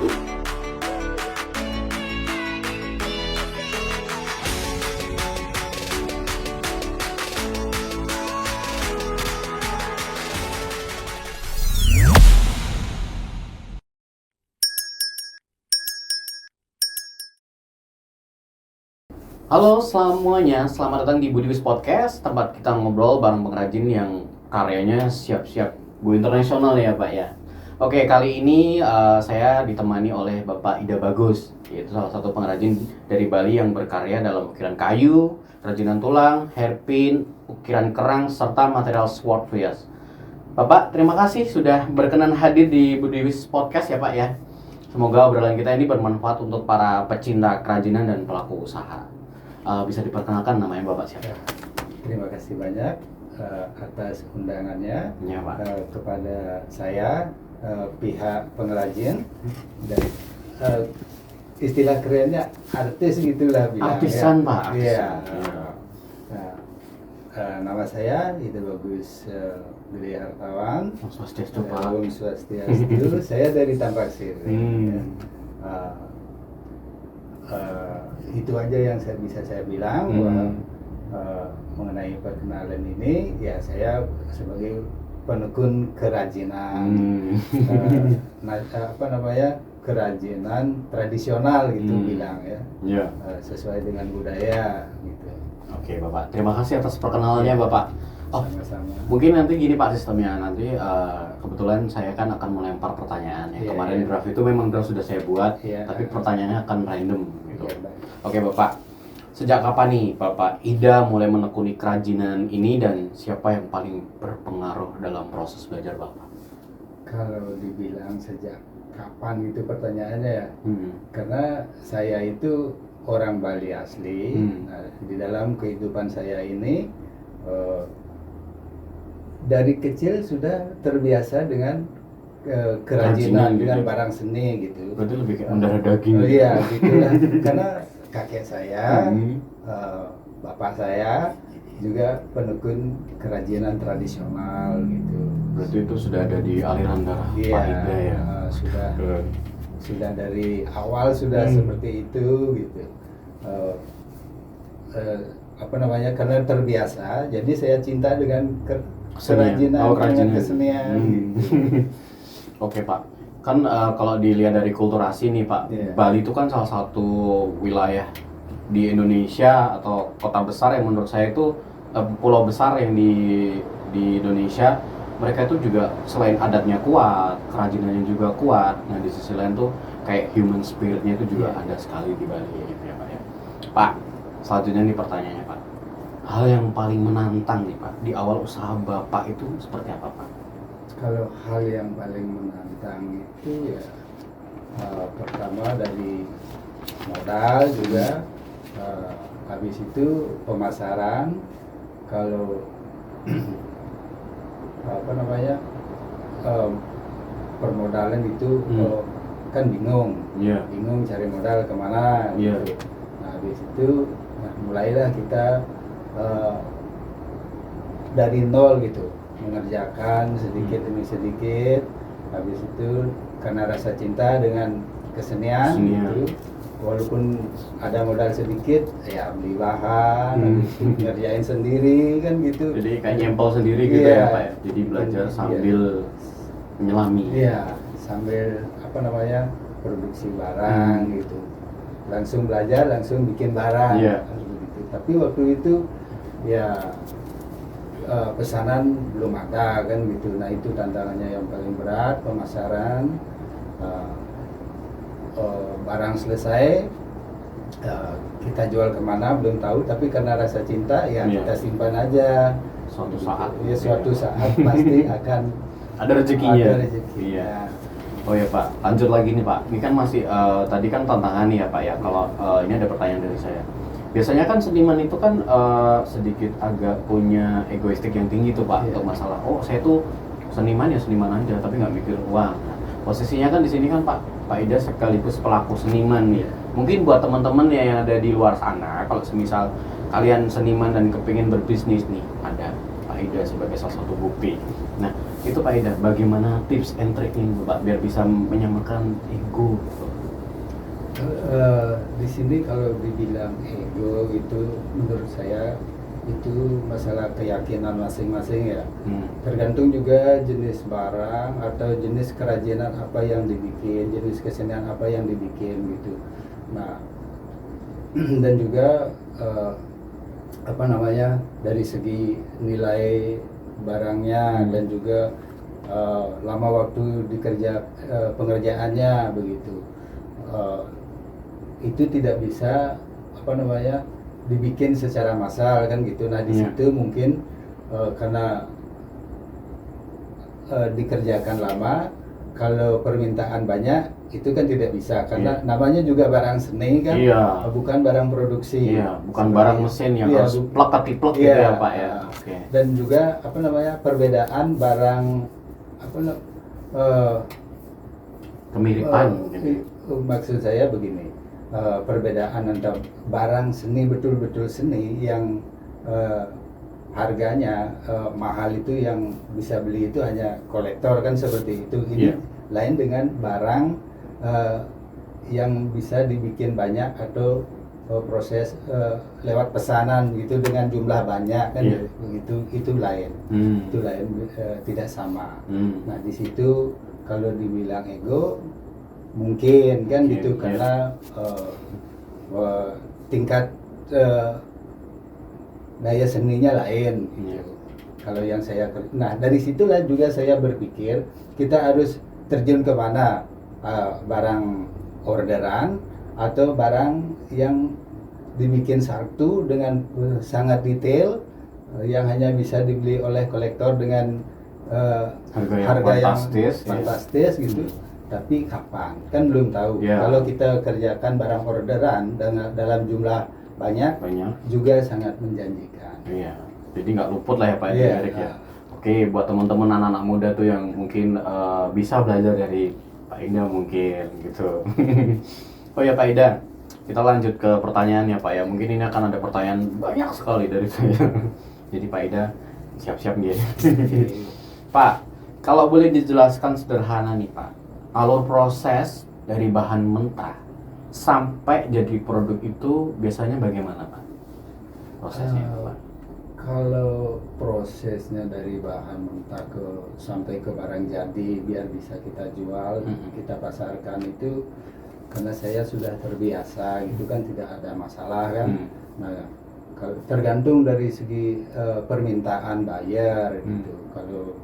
Halo semuanya, selamat datang di Budiwis Podcast, tempat kita ngobrol bareng pengrajin yang karyanya siap-siap go internasional ya Pak ya. Oke, kali ini saya ditemani oleh Bapak Ida Bagus, yaitu salah satu pengrajin dari Bali yang berkarya dalam ukiran kayu, kerajinan tulang, hairpin, ukiran kerang, serta material sword vase. Bapak, terima kasih sudah berkenan hadir di Budiwis Podcast ya Pak ya. Semoga obrolan kita ini bermanfaat untuk para pecinta kerajinan dan pelaku usaha. Bisa diperkenalkan namanya Bapak siapa? Terima kasih banyak atas undangannya Ya, Pak. Kepada saya, pihak pengrajin dan istilah kerennya artis gitulah bilang. Artisan ya. Pak, Iya. artisan. Nah, nama saya Ida Bagus Gede Hartawan. Om Swastiastu Pak. Om Swastiastu. Saya dari Tampak Siri. Itu aja yang bisa saya bilang mengenai perkenalan ini. Ya, saya sebagai penekun kerajinan, kerajinan tradisional gitu bilang ya. Ya. Sesuai dengan budaya gitu. Oke Bapak, terima kasih atas perkenalannya Bapak. Sama-sama. Mungkin nanti gini Pak sistemnya, nanti kebetulan saya kan akan melempar pertanyaan ya. Kemarin draft itu memang draft sudah saya buat, tapi pertanyaannya akan random gitu. Oke Bapak, sejak kapan nih Bapak Ida mulai menekuni kerajinan ini dan siapa yang paling berpengaruh dalam proses belajar Bapak? Kalau dibilang sejak kapan itu pertanyaannya ya, karena saya itu orang Bali asli. Nah, di dalam kehidupan saya ini dari kecil sudah terbiasa dengan kerajinan dengan barang seni gitu. Berarti lebih kayak mendarah daging. Oh iya, gitulah. Karena kakek saya, bapak saya juga penekun kerajinan tradisional gitu. Berarti itu sudah ada di aliran darah Pak Ida ya? Sudah dari awal sudah seperti itu gitu. Karena terbiasa, jadi saya cinta dengan kerajinan, kesenian. Gitu. Oke Pak, kan kalau dilihat dari kulturasi nih Pak, Bali itu kan salah satu wilayah di Indonesia atau kota besar yang menurut saya itu pulau besar yang di Indonesia. Mereka itu juga selain adatnya kuat, kerajinannya juga kuat. Nah di sisi lain tuh kayak human spiritnya itu juga ada sekali di Bali gitu ya Pak ya. Pak, selanjutnya nih pertanyaannya Pak, hal yang paling menantang nih Pak di awal usaha Bapak itu seperti apa Pak? Kalau hal yang paling menantang itu ya pertama dari modal juga, habis itu pemasaran. Kalau permodalan itu kan bingung cari modal kemana gitu. Nah habis itu mulailah kita dari nol gitu, mengerjakan sedikit demi sedikit. Habis itu karena rasa cinta dengan kesenian. Gitu, walaupun ada modal sedikit ya beli bahan, habis itu ngerjain sendiri kan gitu. Jadi kayak nyempel sendiri gitu ya Pak ya. Jadi belajar sambil menyelami. Iya, sambil produksi barang gitu. Langsung belajar, langsung bikin barang. Gitu. Tapi waktu itu ya pesanan belum ada kan gitu. Nah itu tantangannya yang paling berat, pemasaran. Barang selesai, kita jual kemana belum tahu, tapi karena rasa cinta ya kita simpan aja. Suatu saat ya suatu saat pasti akan ada rezekinya. Ada rezeki. Iya. Oh ya Pak, lanjut lagi nih Pak. Ini kan masih tadi kan tantangan nih ya Pak ya. Kalau ini ada pertanyaan dari saya. Biasanya kan seniman itu kan sedikit agak punya egoistik yang tinggi tuh Pak untuk masalah. Oh saya tuh seniman ya seniman aja, tapi nggak mikir uang. Nah, posisinya kan di sini kan Pak Ida sekaligus pelaku seniman nih. Mungkin buat teman-teman yang ada di luar sana, kalau semisal kalian seniman dan kepingin berbisnis nih, ada Pak Ida sebagai salah satu bukti. Nah, Itu Pak Ida, bagaimana tips and triknya Pak biar bisa menyamakan ego? Di sini kalau dibilang ego itu menurut saya itu masalah keyakinan masing-masing ya. Tergantung juga jenis barang atau jenis kerajinan apa yang dibikin, jenis kesenian apa yang dibikin gitu. Nah, dan juga apa namanya, dari segi nilai barangnya dan juga lama waktu pengerjaannya begitu. Itu tidak bisa apa namanya dibikin secara massal kan gitu. Nah di situ mungkin karena dikerjakan lama, kalau permintaan banyak itu kan tidak bisa karena namanya juga barang seni kan, bukan barang produksi. Bukan barang mesin yang harus plek-plek gitu ya Pak ya. Dan juga apa namanya, perbedaan barang apa kemiripan maksud saya begini, perbedaan antara barang seni betul-betul seni yang harganya mahal itu, yang bisa beli itu hanya kolektor kan seperti itu. Ini lain dengan barang yang bisa dibikin banyak atau proses lewat pesanan gitu dengan jumlah banyak kan, begitu. Itu lain. Itu lain, tidak sama. Nah di situ kalau dibilang ego mungkin kan gitu, karena tingkat daya seninya lain gitu. Kalau yang saya, nah dari situlah juga saya berpikir kita harus terjun ke mana, barang orderan atau barang yang dibikin satu dengan sangat detail, yang hanya bisa dibeli oleh kolektor dengan harga yang fantastis gitu. Tapi kapan kan belum tahu. Kalau kita kerjakan barang orderan dalam jumlah banyak juga sangat menjanjikan. Jadi nggak luput lah ya Pak Erik ya. Oke, buat teman-teman anak-anak muda tuh yang mungkin bisa belajar dari Pak Ida mungkin gitu. Oh ya Pak Ida, kita lanjut ke pertanyaannya Pak ya. Mungkin ini akan ada pertanyaan banyak sekali dari saya. Jadi Pak Ida siap-siap nih. Pak, kalau boleh dijelaskan sederhana nih Pak, alur proses dari bahan mentah sampai jadi produk itu biasanya bagaimana Pak? Prosesnya Pak? Kalau prosesnya dari bahan mentah sampai ke barang jadi biar bisa kita jual, kita pasarkan itu, karena saya sudah terbiasa gitu kan, tidak ada masalah kan. Nah tergantung dari segi permintaan buyer gitu. Kalau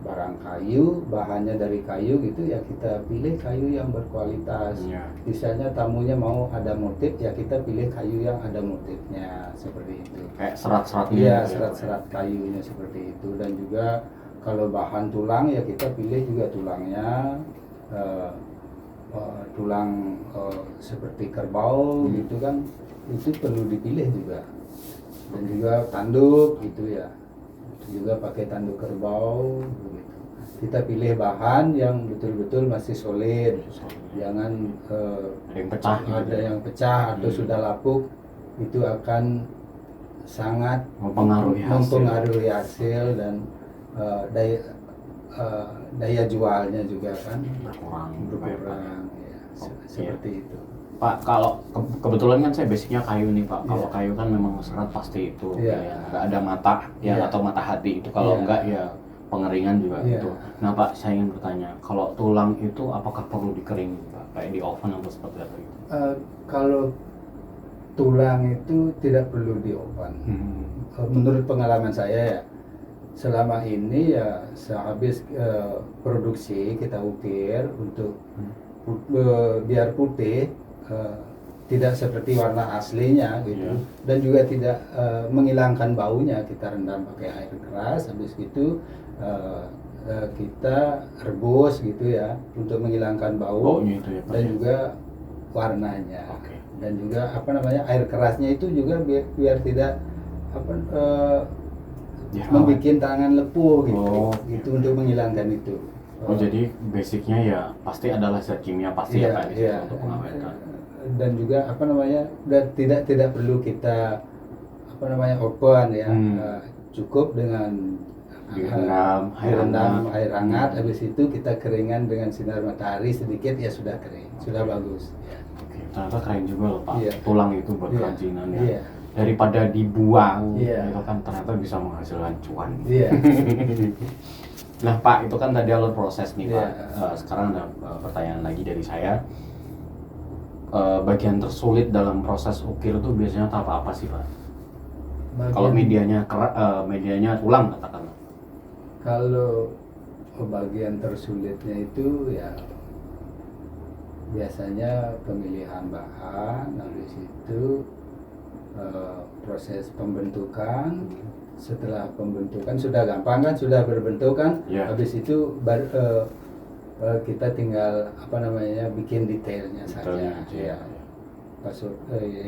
barang kayu, bahannya dari kayu gitu ya, kita pilih kayu yang berkualitas. Misalnya tamunya mau ada motif, ya kita pilih kayu yang ada motifnya, seperti itu. Kayak serat-seratnya. Iya, serat-serat kayunya seperti itu. Dan juga kalau bahan tulang ya kita pilih juga tulangnya, tulang seperti kerbau gitu kan, itu perlu dipilih juga. Dan juga tanduk gitu ya, juga pakai tanduk kerbau begitu. Kita pilih bahan yang betul-betul masih solid, jangan ada yang pecah atau sudah lapuk, itu akan sangat mempengaruhi hasil dan daya jualnya juga kan berkurang ya, seperti itu. Pak, kalau kebetulan kan saya basicnya kayu nih Pak. Kalau kayu kan memang serat pasti itu, nggak ada mata atau mata hati itu. Kalau enggak ya pengeringan juga gitu. Nah Pak, saya ingin bertanya, kalau tulang itu apakah perlu dikeringin Pak, kayak di oven atau seperti apa gitu? Kalau tulang itu tidak perlu di oven. Menurut pengalaman saya ya, selama ini ya sehabis produksi kita ukir untuk biar putih, tidak seperti warna aslinya gitu, dan juga tidak menghilangkan baunya. Kita rendam pakai air keras, habis itu kita rebus gitu ya untuk menghilangkan baunya itu ya, dan juga warnanya. Dan juga apa namanya, air kerasnya itu juga biar tidak membuat tangan lepuh gitu, itu untuk menghilangkan itu. Jadi basicnya ya pasti adalah zat kimia pasti ya Pak untuk pengawetan. Dan juga apa namanya, dan tidak perlu kita apa namanya open ya, cukup dengan direndam, air hangat, habis itu kita keringkan dengan sinar matahari sedikit, ya sudah kering, sudah bagus. Ya. Oke, ternyata keren juga loh Pak. Iya. Tulang itu buat Iya. kerajinan ya. Iya. Daripada dibuang, Iya. itu kan ternyata bisa menghasilkan cuan. Iya. Nah Pak, itu kan tadi alur proses nih Pak. Iya. Sekarang ada pertanyaan lagi dari saya. Bagian tersulit dalam proses ukir itu biasanya apa sih Pak? Kalau medianya medianya tulang katakanlah. Kalau bagian tersulitnya itu ya biasanya pemilihan bahan, habis itu proses pembentukan. Setelah pembentukan sudah gampang kan, sudah berbentuk kan, Yeah. habis itu kita tinggal bikin detailnya saja. Ya.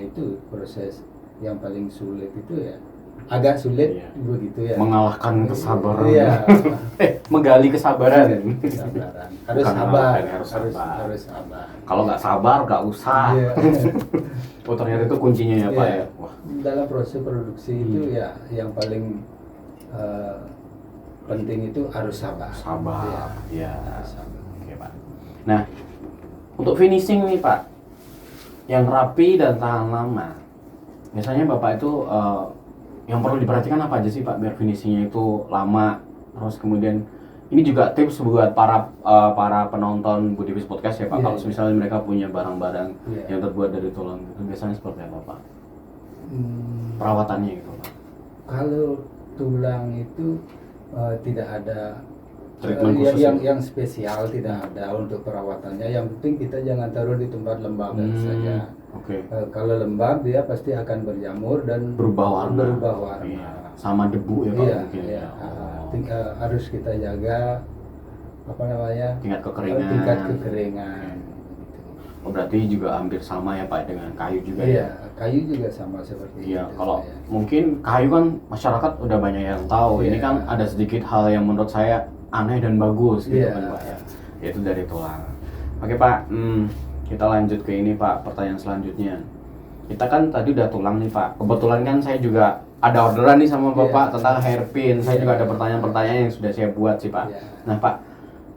Itu proses yang paling sulit itu ya, agak sulit. Iya. Begitu ya. Mengalahkan kesabaran. Iya. Menggali kesabaran. Kesabaran. Harus Bukan sabar. mengalahkan, harus sabar. sabar. Kalau nggak sabar nggak usah. Iya. Oh ternyata itu kuncinya ya Pak Iya. ya. Wah. Dalam proses produksi itu ya yang paling penting itu harus sabar. Sabar. Ya. Harus sabar. Oke Pak. Nah, untuk finishing nih Pak, yang rapi dan tahan lama, biasanya Bapak itu yang perlu diperhatikan apa aja sih Pak biar finishingnya itu lama, terus kemudian ini juga tips buat para penonton Budivis Podcast ya Pak. Iya, Kalau iya. misalnya mereka punya barang-barang Iya. yang terbuat dari tulang, itu biasanya seperti apa Pak? Perawatannya gitu Pak. Kalau tulang itu tidak ada Treatment khusus yang spesial, tidak ada untuk perawatannya. Yang penting kita jangan taruh di tempat lembab saja. Oke. Kalau lembab dia pasti akan berjamur dan Berubah warna. warna. Iya. Sama debu ya Pak Iya, mungkin. iya. Oh. Harus kita jaga Tingkat kekeringan. tingkat kekeringan. Oh, berarti juga hampir sama ya Pak dengan kayu juga Iya, ya? kayu juga sama seperti Iya, itu. kalau Ya. mungkin kayu kan masyarakat udah banyak yang tahu. Iya. Ini kan ada sedikit hal yang menurut saya aneh dan bagus gitu Iya. kan Pak ya. Yaitu dari tulang. Oke Pak, kita lanjut ke ini Pak, pertanyaan selanjutnya. Kita kan tadi udah tulang nih Pak. Kebetulan kan saya juga ada orderan nih sama Bapak Iya. tentang hairpin. Saya Iya. juga ada pertanyaan-pertanyaan yang sudah saya buat sih Pak. Iya. Nah Pak,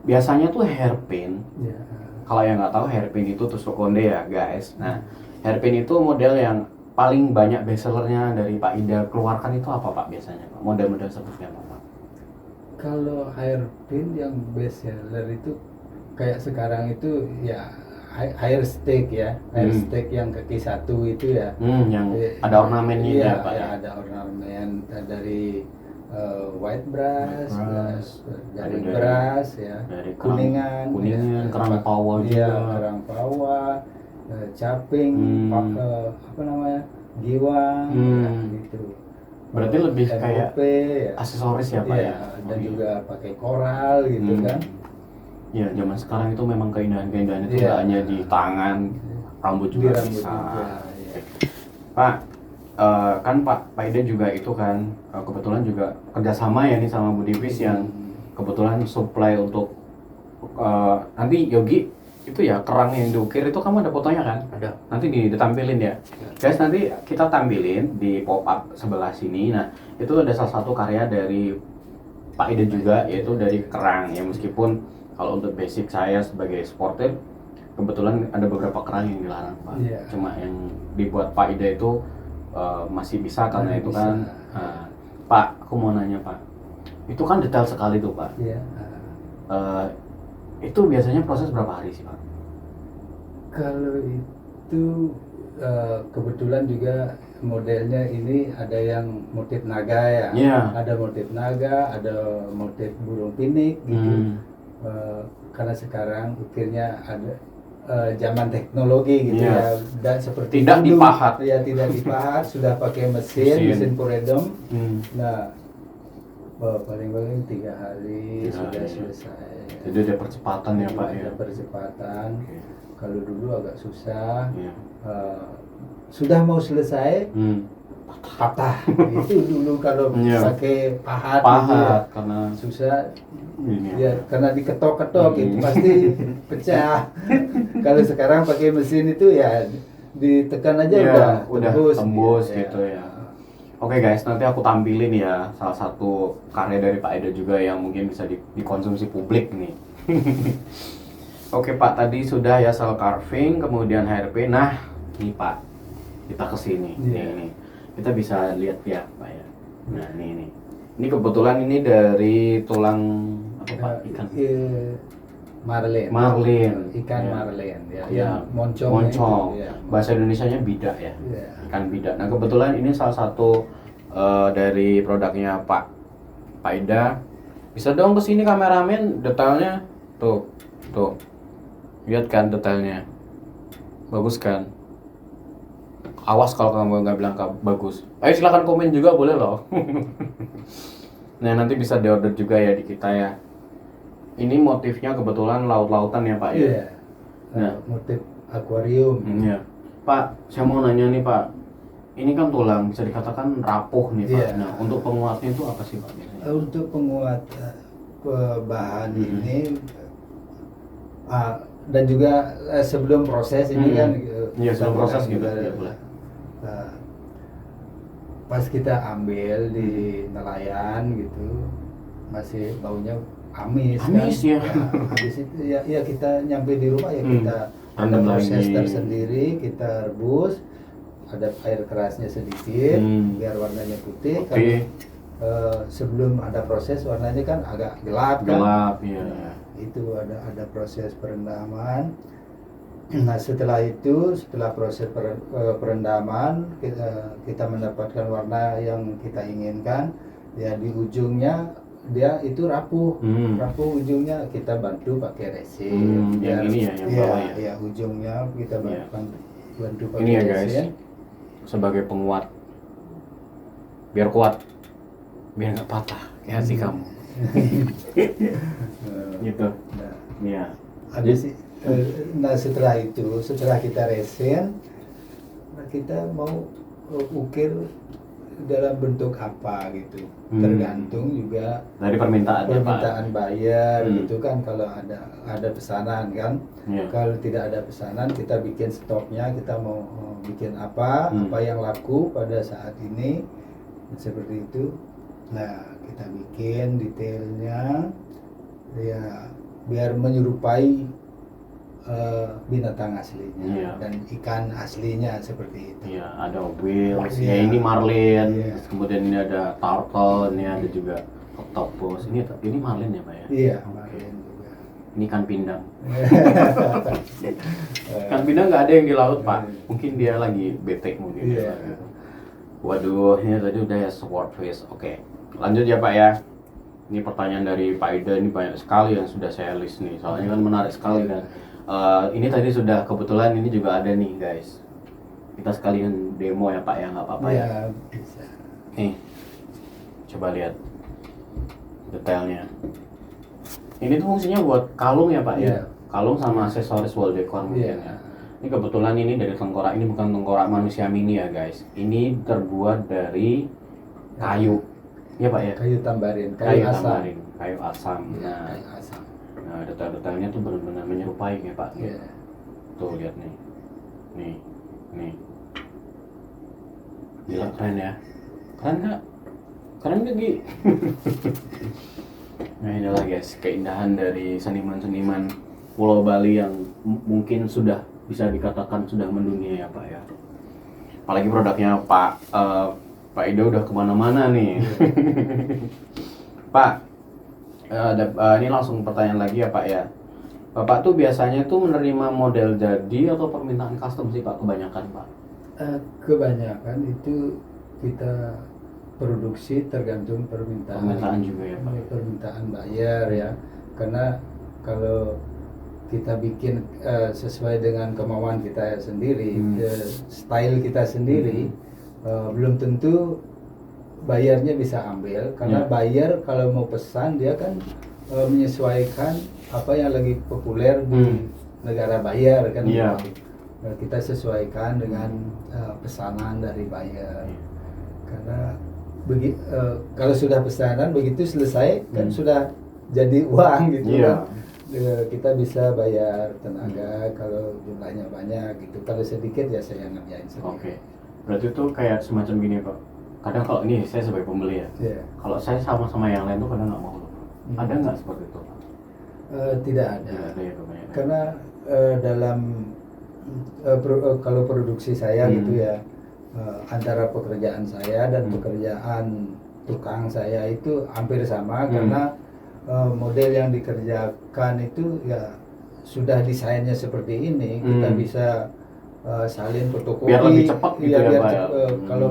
biasanya tuh hairpin, Ya. kalau yang nggak tahu hairpin itu tusuk konde ya guys. Nah, hairpin itu model yang paling banyak bestsellernya dari Pak Ida keluarkan itu apa Pak biasanya Pak? Model-model seperti apa Pak? Kalau hairpin yang best seller itu kayak sekarang itu ya hair stick ya, hair stick yang kaki satu itu ya. Yang Iya, ada ornamennya iya, ya Pak ya, ya? ada ornamen dari white brass, dari dari- brass ya, dari kerang- kuningan, kuningan, ya, kerang pawa iya, juga. kerang pawa, caping, giwang, Hmm. ya, gitu. Berarti lebih kayak MOP, ya. aksesoris ya Pak Iya, ya? dan Oh, iya. juga pakai koral gitu kan. Ya, zaman sekarang itu memang keindahan-keindahan itu Iya. nggak hanya di tangan, rambut Di juga rambut bisa. juga, iya. Pak, kan Pak Ida juga itu kan kebetulan juga kerjasama ya nih sama Budivis yang kebetulan supply untuk nanti Yogi itu ya kerang yang diukir itu kamu ada fotonya kan? Ada. Nanti ditampilin ya. Guys, nanti kita tampilin di pop up sebelah sini. Nah, itu ada salah satu karya dari Pak Ida juga, yaitu dari kerang ya. Meskipun kalau untuk basic saya sebagai supporter, kebetulan ada beberapa kerang yang dilarang Pak. Iya. Cuma yang dibuat Pak Ida itu masih bisa karena Masih itu bisa. kan. Pak, aku mau nanya Pak, itu kan detail sekali tuh Pak. Iya. Itu biasanya proses berapa hari sih Pak? Kalau itu kebetulan juga modelnya ini ada yang motif naga ya. Iya. Ada motif naga, ada motif burung pinik gitu. Karena sekarang ukirnya ada zaman teknologi gitu Iya. ya. Dan seperti Tidak dulu, dipahat. Ya, tidak dipahat, sudah pakai mesin puredom. Nah, paling-paling 3 hari 3 sudah hari. selesai. Jadi ada percepatan ya Pak ya. Ada percepatan. Oke. Kalau dulu agak susah. Iya. Sudah mau selesai patah. Itu dulu kalau Iya. pakai pahat, gitu ya. Pahat karena Susah. ini Ya, karena diketok-ketok itu pasti pecah. Kalau sekarang pakai mesin itu ya ditekan aja Iya, udah tembus gitu. gitu ya. Oke guys, nanti aku tampilin ya salah satu karya dari Pak Eda juga yang mungkin bisa dikonsumsi publik nih. Oke Pak, tadi sudah ya cell carving, kemudian HRP. Nah, nih Pak, kita kesini. Nih. Kita bisa lihat ya Pak ya. Nah, nih. Ini kebetulan ini dari tulang apa Pak? Ikan. Marlin. Ikan ya. marlin ya. Ya. Moncong. Ya. Bahasa Indonesianya bidak ya. Ya. Ikan bidak. Nah, kebetulan ini salah satu dari produknya Pak Eda. Bisa dong kesini kameramen, detailnya tuh. Lihat kan detailnya. Bagus kan? Awas kalau kamu nggak bilang bagus. Ayo silahkan komen juga boleh loh. Nah, nanti bisa diorder juga ya di kita ya. Ini motifnya kebetulan laut-lautan ya Pak ya? Iya. Nah, motif akuarium. Iya. Pak, saya mau nanya nih Pak. Ini kan tulang, bisa dikatakan rapuh nih Pak. Iya. Nah, untuk penguatnya itu apa sih Pak biasanya? Untuk penguat bahan ini dan juga sebelum proses ini kan Iya, sebelum proses gitu juga, ya boleh. Pas kita ambil di nelayan gitu masih baunya amis ya. Habis itu ya kita nyampe di rumah ya kita ada Rendam proses lagi. tersendiri, kita rebus, ada air kerasnya sedikit biar warnanya putih. Kalau sebelum ada proses warnanya kan agak gelap kan. Iya. Nah, itu ada proses perendaman. Nah, setelah proses perendaman kita mendapatkan warna yang kita inginkan. Ya, di ujungnya dia itu rapuh ujungnya kita bantu pakai resin. Yang ini ya, yang bawah ya. Ya, ujungnya kita bantu pakai ini ya resin. guys, sebagai penguat biar kuat, biar nggak patah kayak hati kamu. Gitu. Nah, Iya. nah setelah kita resin, kita mau ukir dalam bentuk apa gitu, tergantung juga dari permintaan buyer gitu kan. Kalau ada pesanan kan, kalau tidak ada pesanan kita bikin stoknya, kita mau bikin apa yang laku pada saat ini seperti itu. Nah, kita bikin detailnya ya biar menyerupai binatang aslinya dan ikan aslinya seperti itu. Iya, ada whales, ya ini marlin, terus kemudian ini ada turtle, ini ada juga octopus. Ini marlin ya Pak ya? Iya, marlin juga. Ini ikan pindang. Ikan pindang nggak ada yang di laut Pak, mungkin dia lagi bete mungkin. Iya. Waduh, ini tadi udah ya swordfish. Oke, lanjut ya Pak ya. Ini pertanyaan dari Pak Ida, ini banyak sekali yang sudah saya list nih, soalnya kan menarik sekali kan. Ini tadi sudah kebetulan ini juga ada nih guys. Kita sekalian demo ya Pak ya, nggak apa-apa ya. Bisa. Nih, coba lihat detailnya. Ini tuh fungsinya buat kalung ya Pak ya. Kalung sama aksesoris wall decor mungkin ya. Ini kebetulan ini dari tengkorak, ini bukan tengkorak manusia mini ya guys. Ini terbuat dari kayu. Ya Pak ya. Kayu tambarin, kayu asam. Kayu asam. Nah, kayu asam. Nah, detail-detailnya tuh benar-benar menyerupai ya Pak. Iya. Tuh lihat nih. Nih. Gila, keren ya. Keren nggak? Keren nggak Gi? Nah, inilah guys, keindahan dari seniman-seniman Pulau Bali yang mungkin sudah bisa dikatakan sudah mendunia ya Pak ya. Apalagi produknya Pak Ida udah kemana-mana nih. Pak, ini langsung pertanyaan lagi ya Pak ya. Bapak tuh biasanya tuh menerima model jadi atau permintaan custom sih Pak kebanyakan Pak? Kebanyakan itu kita produksi tergantung permintaan juga ya Pak. Permintaan buyer ya. Karena kalau kita bikin sesuai dengan kemauan kita sendiri, style kita sendiri, belum tentu bayarnya bisa ambil, karena buyer kalau mau pesan dia kan menyesuaikan apa yang lagi populer di negara buyer kan. Kita sesuaikan dengan pesanan dari buyer. Karena kalau sudah pesanan begitu selesai kan sudah jadi uang gitu kan. Kita bisa bayar tenaga kalau jumlahnya banyak gitu. Kalau sedikit ya saya ngerjain sendiri. Berarti tuh kayak semacam gini Pak. kadang kalau ini saya sebagai pembeli ya, Iya. kalau saya sama yang lain tuh kadang nggak mau. Ada nggak seperti itu? Tidak ada. Tidak ada ya kebanyakan. Karena dalam kalau produksi saya gitu ya, antara pekerjaan saya dan pekerjaan tukang saya itu hampir sama karena model yang dikerjakan itu ya sudah desainnya seperti ini, kita bisa salin fotokopi Biar lebih cepat gitu ya, biar Pak, ya? kalau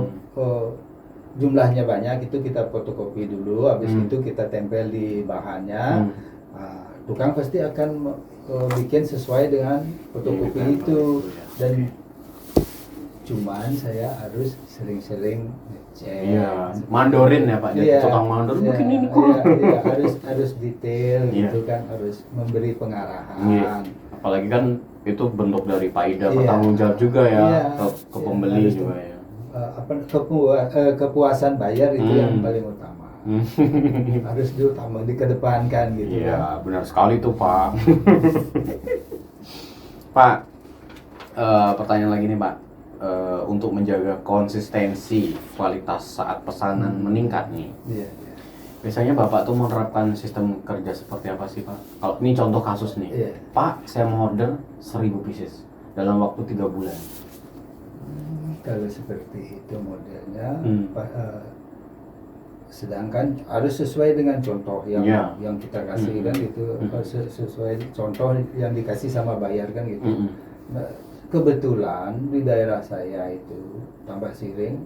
jumlahnya banyak itu kita fotokopi dulu, habis itu kita tempel di bahannya. Tukang pasti akan bikin sesuai dengan fotokopi Iya, itu, ya. dan cuman saya harus sering-sering ngecek. Iya, mandorin ya Pak, jadi Iya, tukang mandor iya, mungkin ini iya, iya, harus detail Iya. gitu kan, harus memberi pengarahan. Iya. Apalagi kan itu bentuk dari Paida, Iya. bertanggung jawab juga ya Iya, ke iya, pembeli harus juga ya. Kepuasan bayar itu yang paling utama. Hmm. Harus dikedepankan gitu Iya, kan. benar sekali tuh Pak. Pak, pertanyaan lagi nih Pak. Untuk menjaga konsistensi kualitas saat pesanan meningkat nih, Iya, iya. biasanya Bapak tuh menerapkan sistem kerja seperti apa sih Pak? Kalau ini contoh kasus nih, Iya. Pak, saya mau order 1000 pieces dalam waktu 3 bulan. Kalau seperti itu modelnya, sedangkan harus sesuai dengan contoh yang Iya. yang kita kasih kan gitu, harus sesuai contoh yang dikasih sama bayar kan gitu. Nah, kebetulan di daerah saya itu Tambak Siring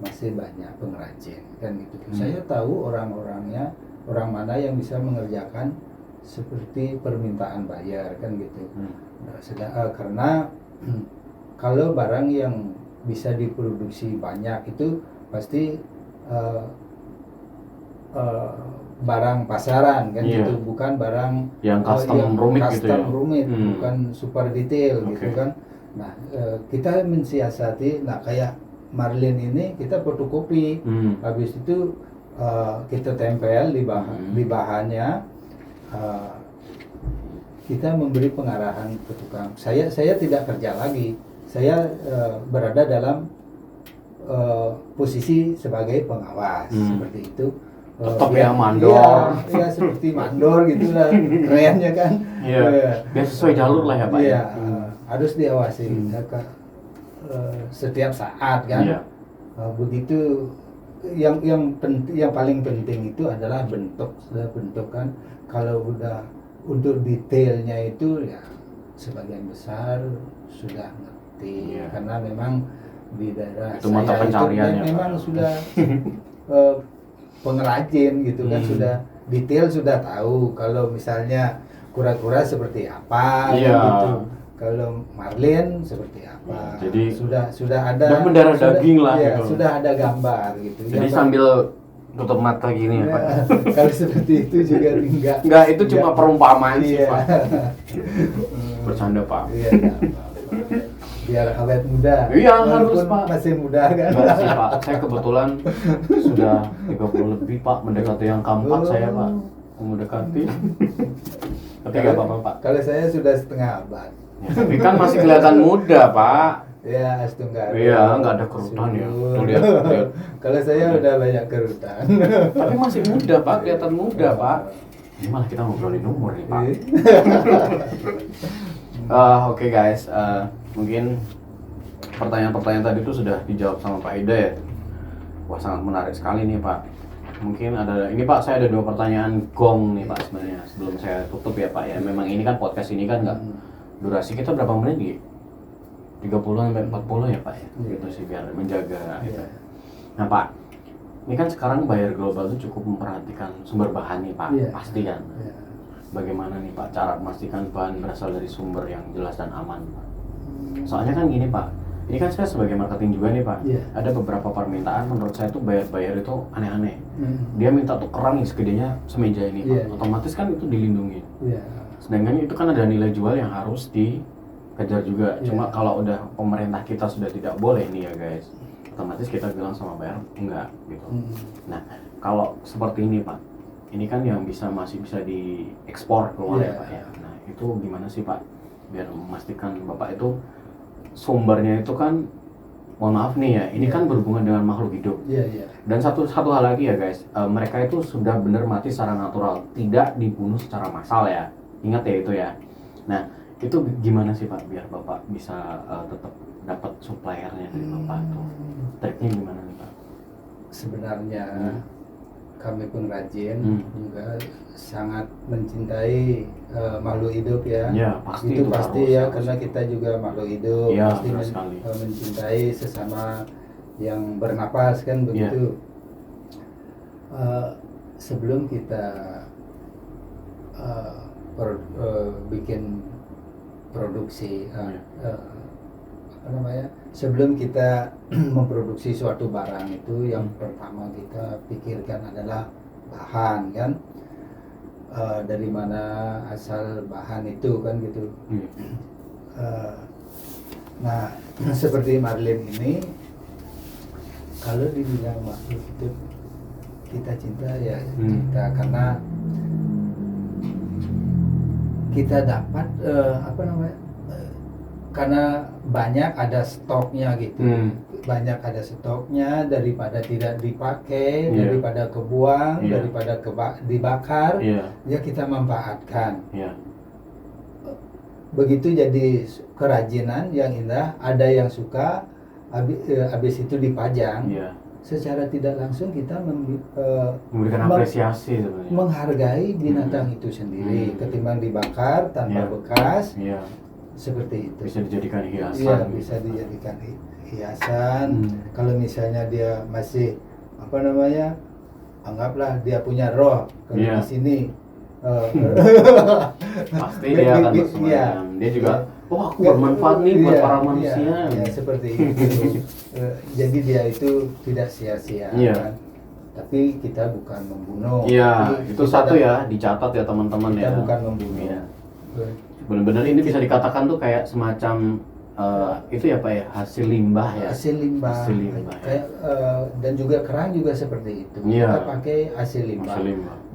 masih banyak pengrajin kan gitu. Saya tahu orang-orangnya, orang mana yang bisa mengerjakan seperti permintaan bayar kan gitu. Nah, karena kalau barang yang bisa diproduksi banyak itu pasti barang pasaran kan Iya. gitu, bukan barang Yang custom rumit gitu ya? rumit, bukan super detail gitu kan. Nah, kita mensiasati, nah kayak Marlin ini kita fotokopi, habis itu kita tempel di bahannya, kita memberi pengarahan ke tukang. Saya tidak kerja lagi, saya berada dalam posisi sebagai pengawas seperti itu. Tetap ya mandor. Iya, seperti mandor gitu lah, kerennya kan. Iya. Biar sesuai jalur lah ya Pak. Iya, harus diawasi setiap saat kan. Iya. Begitu yang paling penting itu adalah bentuk kan. Kalau udah untuk detailnya itu ya sebagian besar sudah ngerti. Iya. Karena memang di daerah Itu mata saya pencariannya, memang Pak. sudah pengrajin gitu kan, sudah detail, sudah tahu kalau misalnya kura-kura seperti apa Iya. gitu, kalau Marlin seperti apa. Jadi sudah ada udah mendarah daging lah iya, gitu. sudah ada gambar gitu. Jadi Gambar- sambil tutup mata gini ya Pak. kalau seperti itu juga Enggak, itu cuma perumpamaan sih Iya. Pak. Bercanda Pak. Iya, nggak apa-apa. Biar awet muda. Iya, Walaupun harus, Pak. masih muda kan. Enggak sih Pak, saya kebetulan sudah 30 lebih Pak, mendekati yang keempat saya Pak. Mendekati. Tapi nggak apa-apa Pak. Kalau saya sudah setengah abad. Ya, tapi kan masih kelihatan muda Pak. Ya, setengah. Iya, nggak ada kerutan ya. Tuh, lihat. Kalau saya udah banyak kerutan. Tapi masih muda Pak, kelihatan muda Pak. Ini malah kita ngobrolin umur nih Pak. Oke guys, mungkin pertanyaan-pertanyaan tadi itu sudah dijawab sama Pak Ida ya. Wah, sangat menarik sekali nih Pak. Mungkin ini Pak, saya ada 2 pertanyaan gong nih Pak sebenarnya sebelum saya tutup ya Pak ya. Memang ini kan podcast ini kan nggak durasi kita berapa menit nih? 30 sampai 40 ya Pak ya. Gitu sih biar menjaga gitu. Nah Pak, ini kan sekarang buyer global itu cukup memperhatikan sumber bahan nih Pak, Iya. pasti kan. Iya. Bagaimana nih Pak cara memastikan bahan berasal dari sumber yang jelas dan aman Pak? Soalnya kan gini Pak, ini kan saya sebagai marketing juga nih Pak, Iya. ada beberapa permintaan menurut saya tuh bayar itu aneh-aneh. Dia minta tuh kerang nih segedenya semeja ini Pak, Iya. otomatis kan itu dilindungi. Iya. Sedangkan itu kan ada nilai jual yang harus dikejar juga. Iya. Cuma kalau udah pemerintah kita sudah tidak boleh nih ya guys, otomatis kita bilang sama buyer enggak gitu. Nah kalau seperti ini Pak, ini kan yang masih bisa diekspor keluar ya Iya. Pak ya. Nah itu gimana sih Pak biar memastikan Bapak itu sumbernya itu kan mohon maaf nih ya, ini kan berhubungan dengan makhluk hidup. Dan satu hal lagi ya guys, mereka itu sudah benar mati secara natural, tidak dibunuh secara massal ya. Ingat ya itu ya. Nah, itu gimana sih Pak biar Bapak bisa tetap dapat suppliernya dari Bapak tuh? Triknya gimana nih Pak? Sebenarnya kami pengrajin juga sangat mencintai makhluk hidup ya. Ya pasti itu pasti harus, ya karena kita juga makhluk hidup, ya, pasti mencintai sesama yang bernapas kan begitu. Sebelum kita bikin produksi apa namanya, sebelum kita memproduksi suatu barang itu yang pertama kita pikirkan adalah bahan kan, dari mana asal bahan itu kan gitu. Nah seperti Marlin ini, kalau dibilang makhluk hidup kita cinta ya cinta karena kita dapat apa namanya, karena banyak ada stoknya gitu, banyak ada stoknya daripada tidak dipakai, daripada kebuang, daripada dibakar, ya kita manfaatkan. Begitu jadi kerajinan yang indah, ada yang suka, habis itu dipajang. Secara tidak langsung kita memberikan apresiasi sebenarnya, menghargai binatang itu sendiri ketimbang dibakar tanpa bekas. Seperti itu. Bisa dijadikan hiasan. Iya, bisa dijadikan hiasan. Kalau misalnya dia masih apa namanya, anggaplah dia punya roh kalau di sini. Pasti dia akan bersemayam. Dia juga, wah aku bermanfaat nih buat para manusia. Ya, seperti itu. Jadi dia itu tidak sia-sia kan. Tapi kita bukan membunuh. Iya, itu satu ya, dicatat ya teman-teman ya. Kita bukan membunuh. Benar-benar ini bisa dikatakan tuh kayak semacam itu ya Pak ya, hasil limbah ya. Hasil limbah. Kayak, dan juga kerang juga seperti itu. Kita pakai hasil limbah.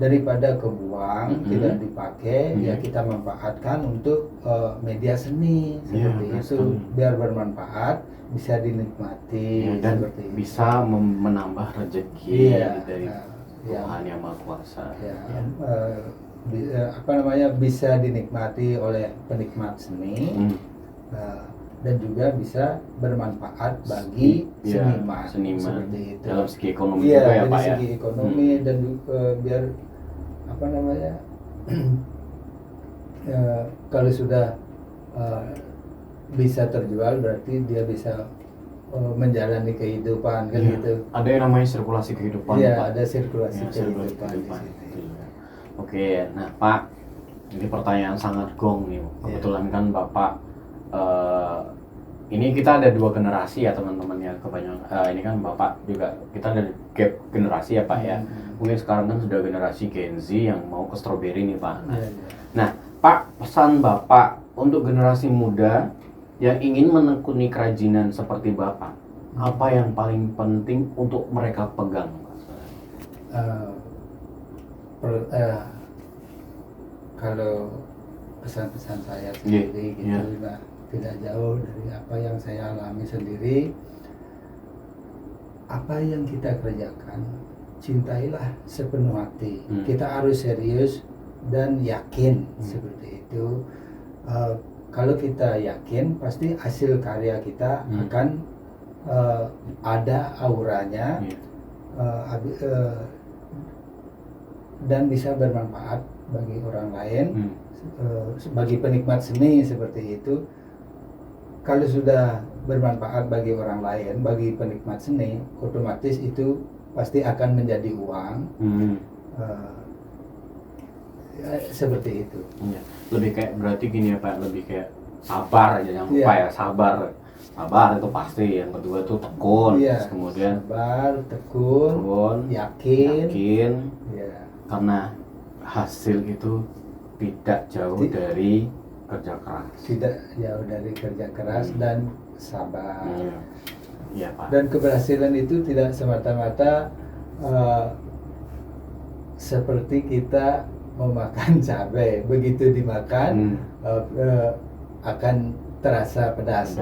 Daripada kebuang, tidak dipakai, ya kita manfaatkan untuk media seni seperti itu. Biar bermanfaat, bisa dinikmati dan seperti itu. Bisa menambah rezeki dari Tuhan Yang Maha Kuasa. Apa namanya, bisa dinikmati oleh penikmat seni. Dan juga bisa bermanfaat bagi seniman seperti itu. Dalam segi ekonomi juga ya Pak ya. Dari segi ekonomi dan juga biar apa namanya, kalau sudah bisa terjual berarti dia bisa menjalani kehidupan kan gitu. Ada yang namanya sirkulasi kehidupan. Iya, ada sirkulasi kehidupan di situ. Oke, nah Pak, ini pertanyaan sangat gong nih. Kebetulan kan Bapak ini kita ada dua generasi ya teman-teman ya, kebanyakan ini kan Bapak juga, kita ada gap generasi ya Pak ya. Mungkin sekarang kan sudah generasi Gen Z yang mau ke strawberry nih Pak. Nah Pak, pesan Bapak untuk generasi muda yang ingin menekuni kerajinan seperti Bapak, apa yang paling penting untuk mereka pegang? Kalau pesan-pesan saya sendiri gitu, tidak jauh dari apa yang saya alami sendiri. Apa yang kita kerjakan, cintailah sepenuh hati. Kita harus serius dan yakin seperti itu. Kalau kita yakin, pasti hasil karya kita akan ada auranya, dan bisa bermanfaat bagi orang lain, bagi penikmat seni seperti itu. Kalau sudah bermanfaat bagi orang lain, bagi penikmat seni, otomatis itu pasti akan menjadi uang. Seperti itu. Lebih kayak, berarti gini ya Pak, lebih kayak sabar aja, jangan lupa ya, sabar itu pasti. Yang kedua itu tekun, terus kemudian sabar, tekun, yakin. Karena hasil itu tidak jauh dari kerja keras. Tidak jauh dari kerja keras dan sabar. Iya Pak. Dan keberhasilan itu tidak semata-mata seperti kita memakan cabai, begitu dimakan akan terasa pedas.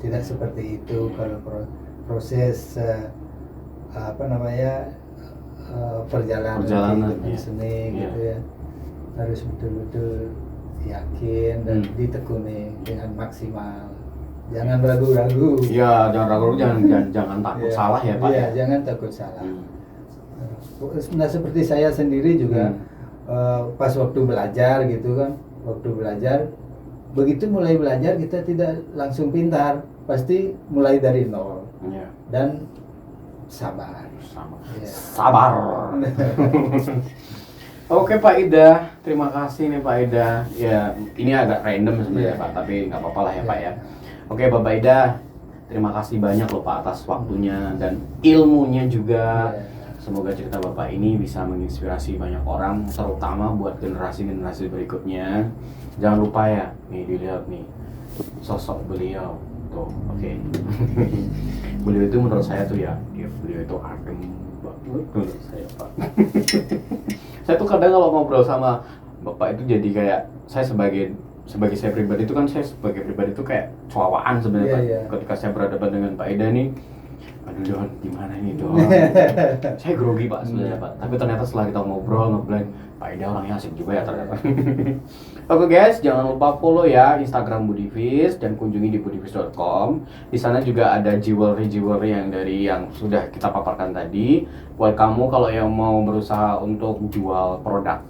Tidak seperti itu. Kalau proses perjalanan iya. seni Iya. gitu ya, harus betul-betul yakin dan ditekuni dengan maksimal, jangan ragu-ragu. Iya, jangan ragu, jangan takut Iya. salah ya Pak. Iya, Ya? jangan takut salah. Nah seperti saya sendiri juga pas waktu belajar gitu kan, begitu mulai belajar kita tidak langsung pintar, pasti mulai dari nol Iya. dan sabar. Iya. Sabar. Oke Pak Ida, terima kasih nih Pak Ida. Ya, ini agak random sebenarnya Iya. Pak, tapi nggak apa-apa lah ya Pak ya. Iya. Oke Bapak Ida, terima kasih banyak loh Pak atas waktunya dan ilmunya juga. Iya. Semoga cerita Bapak ini bisa menginspirasi banyak orang, terutama buat generasi-generasi berikutnya. Jangan lupa ya, nih dilihat nih sosok beliau tuh, oke. Beliau itu menurut saya tuh ya, beliau itu adem banget menurut saya Pak. Saya tuh kadang kalau ngobrol sama Bapak itu jadi kayak saya sebagai saya pribadi itu kan, saya sebagai pribadi itu kayak cuawaan sebenarnya Pak. Iya. Ketika saya berhadapan dengan Pak Ida nih, aduh Don, gimana nih Don? Saya grogi Pak sebenarnya Pak. Tapi ternyata setelah kita ngobrol, ngeblank, Pak Ida orangnya asik juga ya ternyata. Oke guys, jangan lupa follow ya Instagram Budivis dan kunjungi di budivis.com. Di sana juga ada jewelry yang sudah kita paparkan tadi. Buat kamu kalau yang mau berusaha untuk jual produk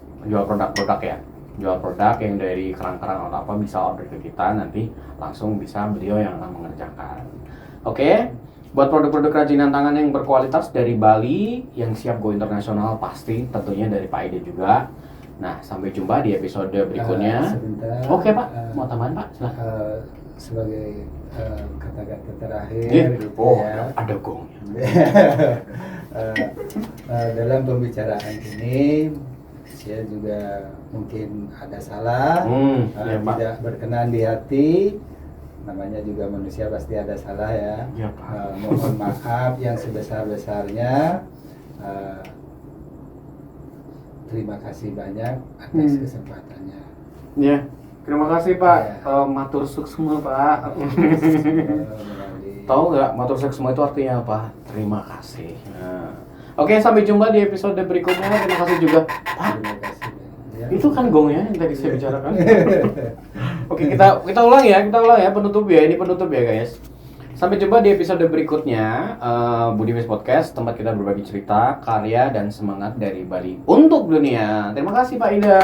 ya. Jual produk yang dari kerang-kerang atau apa, bisa order ke kita, nanti langsung bisa beliau yang akan mengerjakan. Oke? Buat produk-produk kerajinan tangan yang berkualitas dari Bali, yang siap go internasional pasti tentunya dari Pak Ida juga. Nah, sampai jumpa di episode berikutnya. Sebentar. Oke Pak, mau tambahan Pak? Silahkan. Sebagai kata-kata terakhir gitu Oh, ya. ada gongnya. Dalam pembicaraan ini saya juga mungkin ada salah, iya, Pak. tidak berkenan di hati. Namanya juga manusia pasti ada salah ya. Iya, Pak. Mohon maaf yang sebesar-besarnya. Terima kasih banyak atas kesempatannya. Ya, terima kasih Pak. Ya. Matur suksma Pak. Melalui- Tahu nggak matur suksma itu artinya apa? Terima kasih. Nah. Oke, sampai jumpa di episode berikutnya. Terima kasih juga. Pak, Terima kasih. Ya. itu kan gongnya yang tadi saya bicarakan. Oke, kita ulang ya, penutup ya. Ini penutup ya guys. Sampai jumpa di episode berikutnya Budivis Podcast, tempat kita berbagi cerita, karya, dan semangat dari Bali untuk dunia. Terima kasih Pak Ida.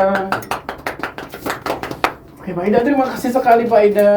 Oke Pak Ida, terima kasih sekali Pak Ida.